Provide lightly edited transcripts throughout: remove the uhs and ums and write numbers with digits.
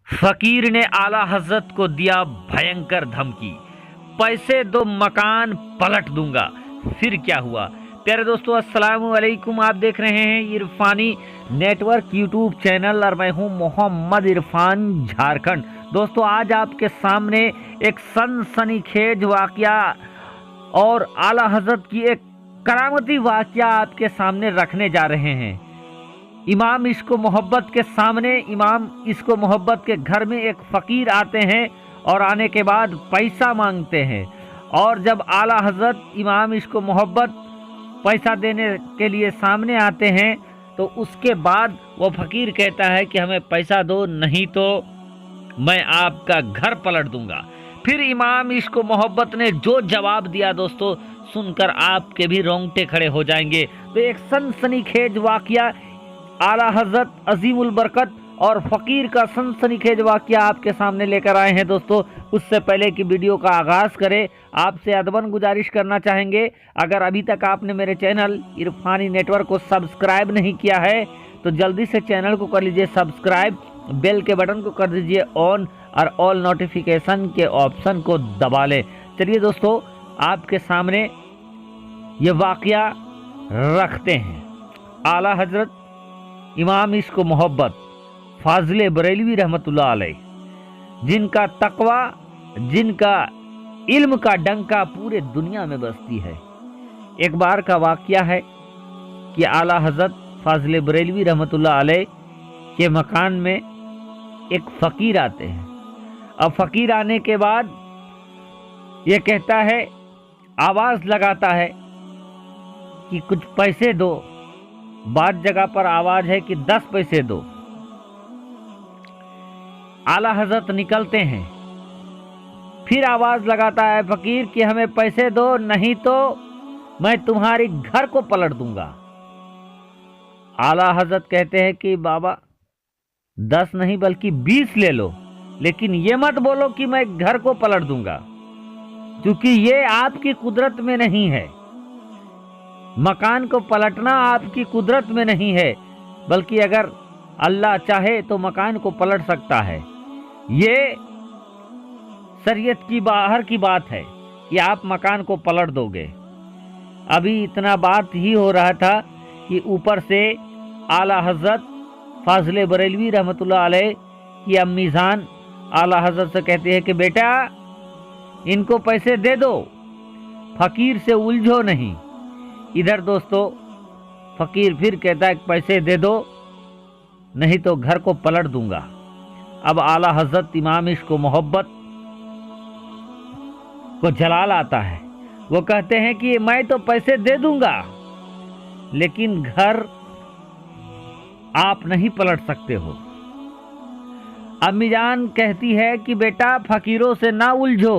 फकीर ने आला हजरत को दिया भयंकर धमकी, पैसे दो मकान पलट दूंगा। फिर क्या हुआ? प्यारे दोस्तों, अस्सलाम वालेकुम। आप देख रहे हैं इरफानी नेटवर्क यूट्यूब चैनल और मैं हूं मोहम्मद इरफान, झारखंड। दोस्तों, आज आपके सामने एक सनसनीखेज वाकया और आला हजरत की एक करामती वाकया आपके सामने रखने जा रहे हैं। इमाम इश्क मोहब्बत के सामने, इमाम इश्क मोहब्बत के घर में एक फ़कीर आते हैं और आने के बाद पैसा मांगते हैं। और जब आला हजरत इमाम इश्क मोहब्बत पैसा देने के लिए सामने आते हैं तो उसके बाद वो फ़कीर कहता है कि हमें पैसा दो, नहीं तो मैं आपका घर पलट दूंगा। फिर इमाम इश्क मोहब्बत ने जो जवाब दिया दोस्तों, सुनकर आपके भी रोंगटे खड़े हो जाएंगे। तो एक सनसनीखेज वाकया, आला हजरत अजीमुल बरकत और फ़कीर का सनसनीखेज वाकया आपके सामने लेकर आए हैं। दोस्तों, उससे पहले कि वीडियो का आगाज़ करें, आपसे अदबन गुजारिश करना चाहेंगे, अगर अभी तक आपने मेरे चैनल इरफानी नेटवर्क को सब्सक्राइब नहीं किया है तो जल्दी से चैनल को कर लीजिए सब्सक्राइब, बेल के बटन को कर दीजिए ऑन और ऑल नोटिफिकेशन के ऑप्शन को दबा लें। चलिए दोस्तों, आपके सामने ये वाकया रखते हैं। आला हजरत इमाम इश्क मोहब्बत फाजिल बरेलवी रहमतुल्लाह अलैह, जिनका तकवा, जिनका इल्म का डंका पूरे दुनिया में बसती है। एक बार का वाकया है कि आला हजरत फाजिल बरेलवी रहमतुल्लाह अलैह के मकान में एक फ़कीर आते हैं। अब फ़कीर आने के बाद ये कहता है, आवाज़ लगाता है कि कुछ पैसे दो। बात जगह पर आवाज है कि 10 पैसे दो। आला हजरत निकलते हैं, फिर आवाज लगाता है फकीर कि हमें पैसे दो, नहीं तो मैं तुम्हारी घर को पलट दूंगा। आला हजरत कहते हैं कि बाबा 10 नहीं बल्कि 20 ले लो, लेकिन ये मत बोलो कि मैं घर को पलट दूंगा, क्योंकि ये आपकी कुदरत में नहीं है। मकान को पलटना आपकी कुदरत में नहीं है, बल्कि अगर अल्लाह चाहे तो मकान को पलट सकता है। ये शरीयत की बाहर की बात है कि आप मकान को पलट दोगे। अभी इतना बात ही हो रहा था कि ऊपर से आला हजरत फाजिल बरेलवी रहमतुल्लाह अलैह की अम्मी जान आला हजरत से कहती है कि बेटा इनको पैसे दे दो, फकीर से उलझो नहीं। इधर दोस्तों फ़कीर फिर कहता है पैसे दे दो, नहीं तो घर को पलट दूंगा। अब आला हजरत इमाम इश्क मोहब्बत को जलाल आता है। वो कहते हैं कि मैं तो पैसे दे दूंगा, लेकिन घर आप नहीं पलट सकते हो। अम्मी जान कहती है कि बेटा फ़कीरों से ना उलझो।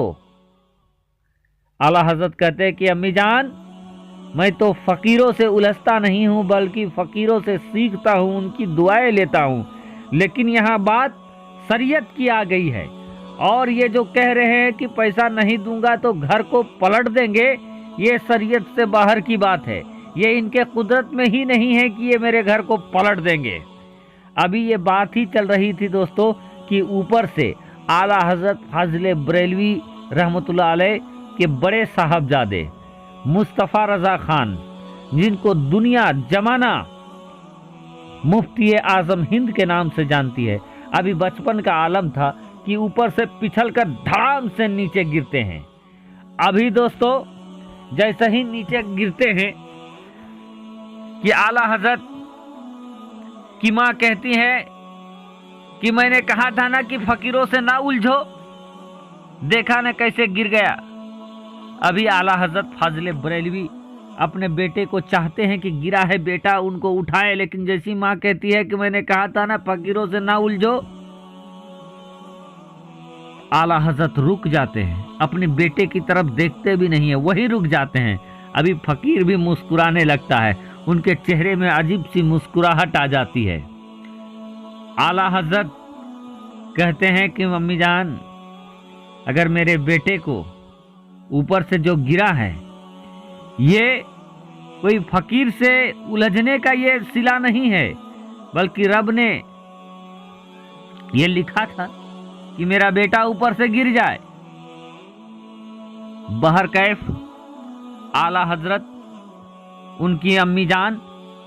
आला हजरत कहते हैं कि अम्मी जान, मैं तो फ़कीरों से उलझता नहीं हूँ, बल्कि फ़कीरों से सीखता हूँ, उनकी दुआएं लेता हूँ। लेकिन यहाँ बात शरीयत की आ गई है, और ये जो कह रहे हैं कि पैसा नहीं दूंगा तो घर को पलट देंगे, ये शरीयत से बाहर की बात है। ये इनके कुदरत में ही नहीं है कि ये मेरे घर को पलट देंगे। अभी ये बात ही चल रही थी दोस्तों कि ऊपर से आला हजरत फाजिल बरेलवी रहमतुल्लाह अलैह के बड़े साहबजादे मुस्तफ़ा रज़ा खान, जिनको दुनिया जमाना मुफ्ती आज़म हिंद के नाम से जानती है, अभी बचपन का आलम था कि ऊपर से पिछल कर धड़ाम से नीचे गिरते हैं। अभी दोस्तों जैसे ही नीचे गिरते हैं कि आला हजरत की माँ कहती है कि मैंने कहा था ना कि फ़कीरों से ना उलझो, देखा न कैसे गिर गया। अभी आला हजरत फाजिल बरेलवी अपने बेटे को चाहते हैं कि गिरा है बेटा, उनको उठाए, लेकिन जैसी माँ कहती है कि मैंने कहा था ना फ़कीरों से ना उलझो, आला हजरत रुक जाते हैं, अपने बेटे की तरफ देखते भी नहीं है, वही रुक जाते हैं। अभी फ़कीर भी मुस्कुराने लगता है, उनके चेहरे में अजीब सी मुस्कुराहट आ जाती है। आला हजरत कहते हैं कि मम्मी जान, अगर मेरे बेटे को ऊपर से जो गिरा है ये कोई फ़कीर से उलझने का ये सिला नहीं है, बल्कि रब ने ये लिखा था कि मेरा बेटा ऊपर से गिर जाए। बहर कैफ आला हजरत, उनकी अम्मी जान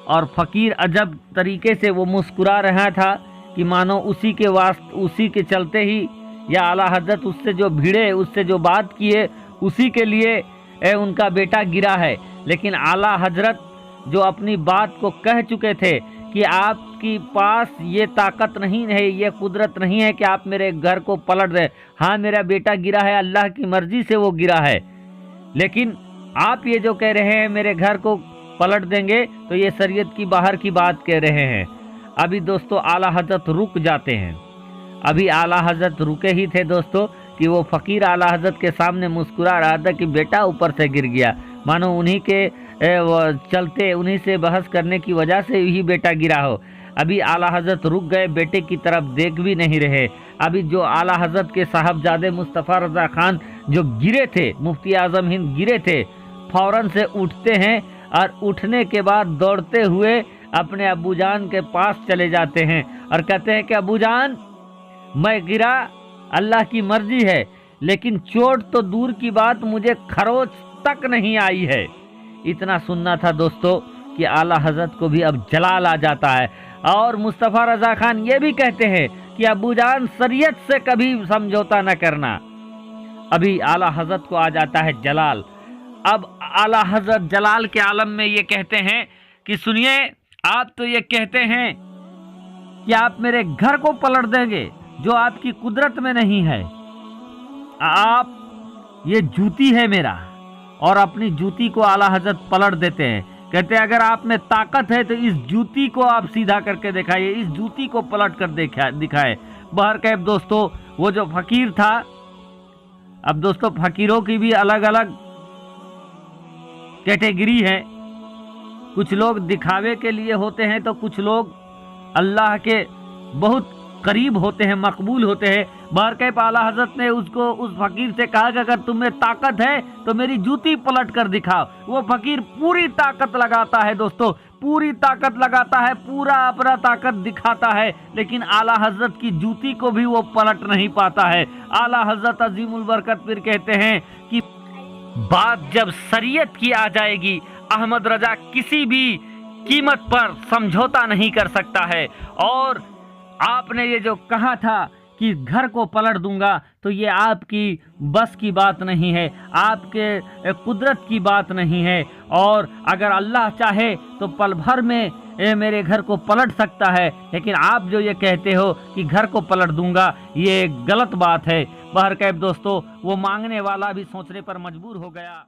और फकीर अजब तरीके से वो मुस्कुरा रहा था कि मानो उसी के चलते ही या आला हजरत उससे जो भिड़े, उससे जो बात किए, उसी के लिए उनका बेटा गिरा है। लेकिन आला हजरत जो अपनी बात को कह चुके थे कि आपके पास ये ताकत नहीं है, ये कुदरत नहीं है कि आप मेरे घर को पलट दें। हाँ, मेरा बेटा गिरा है, अल्लाह की मर्जी से वो गिरा है, लेकिन आप ये जो कह रहे हैं मेरे घर को पलट देंगे, तो ये शरीयत की बाहर की बात कह रहे हैं। अभी दोस्तों आला हजरत रुक जाते हैं। अभी आला हजरत रुके ही थे दोस्तों कि वो फकीर आला हजरत के सामने मुस्कुरा रहा था कि बेटा ऊपर से गिर गया, मानो उन्हीं के चलते, उन्हीं से बहस करने की वजह से ही बेटा गिरा हो। अभी आला हजरत रुक गए, बेटे की तरफ देख भी नहीं रहे। अभी जो आला हजरत के साहबजादे मुस्तफ़ा रज़ा खान जो गिरे थे, मुफ्ती आज़म हिंद गिरे थे, फौरन से उठते हैं और उठने के बाद दौड़ते हुए अपने अब्बू जान के पास चले जाते हैं और कहते हैं कि अब्बू जान, मैं गिरा, अल्लाह की मर्जी है, लेकिन चोट तो दूर की बात, मुझे खरोच तक नहीं आई है। इतना सुनना था दोस्तों कि आला हजरत को भी अब जलाल आ जाता है। और मुस्तफ़ा रज़ा खान ये भी कहते हैं कि अब्बू जान, शरीयत से कभी समझौता न करना। अभी आला हजरत को आ जाता है जलाल। अब आला हजरत जलाल के आलम में ये कहते हैं कि सुनिए, आप तो ये कहते हैं कि आप मेरे घर को पलट देंगे, जो आपकी कुदरत में नहीं है। आप, ये जूती है मेरा, और अपनी जूती को आला हजरत पलट देते हैं। कहते हैं अगर आप में ताकत है तो इस जूती को आप सीधा करके दिखाइए, इस जूती को पलट कर दिखाए। बहरकैफ दोस्तों वो जो फकीर था, अब दोस्तों फकीरों की भी अलग अलग कैटेगरी है। कुछ लोग दिखावे के लिए होते हैं, तो कुछ लोग अल्लाह के बहुत करीब होते हैं, मकबूल होते हैं। बहरकैफ आला हजरत ने उस फकीर से कहा कि अगर तुम्हें ताकत है तो मेरी जूती पलट कर दिखाओ। वो फकीर पूरी ताकत लगाता है दोस्तों, पूरी ताकत लगाता है, पूरा अपना ताकत दिखाता है, लेकिन आला हजरत की जूती को भी वो पलट नहीं पाता है। आला हजरत अजीमुल बरकत फिर कहते हैं कि बात जब शरीयत की आ जाएगी, अहमद रजा किसी भी कीमत पर समझौता नहीं कर सकता है। और आपने ये जो कहा था कि घर को पलट दूंगा, तो ये आपकी बस की बात नहीं है, आपके कुदरत की बात नहीं है। और अगर अल्लाह चाहे तो पल भर में मेरे घर को पलट सकता है, लेकिन आप जो ये कहते हो कि घर को पलट दूंगा, ये गलत बात है। बहरकैफ दोस्तों वो मांगने वाला भी सोचने पर मजबूर हो गया।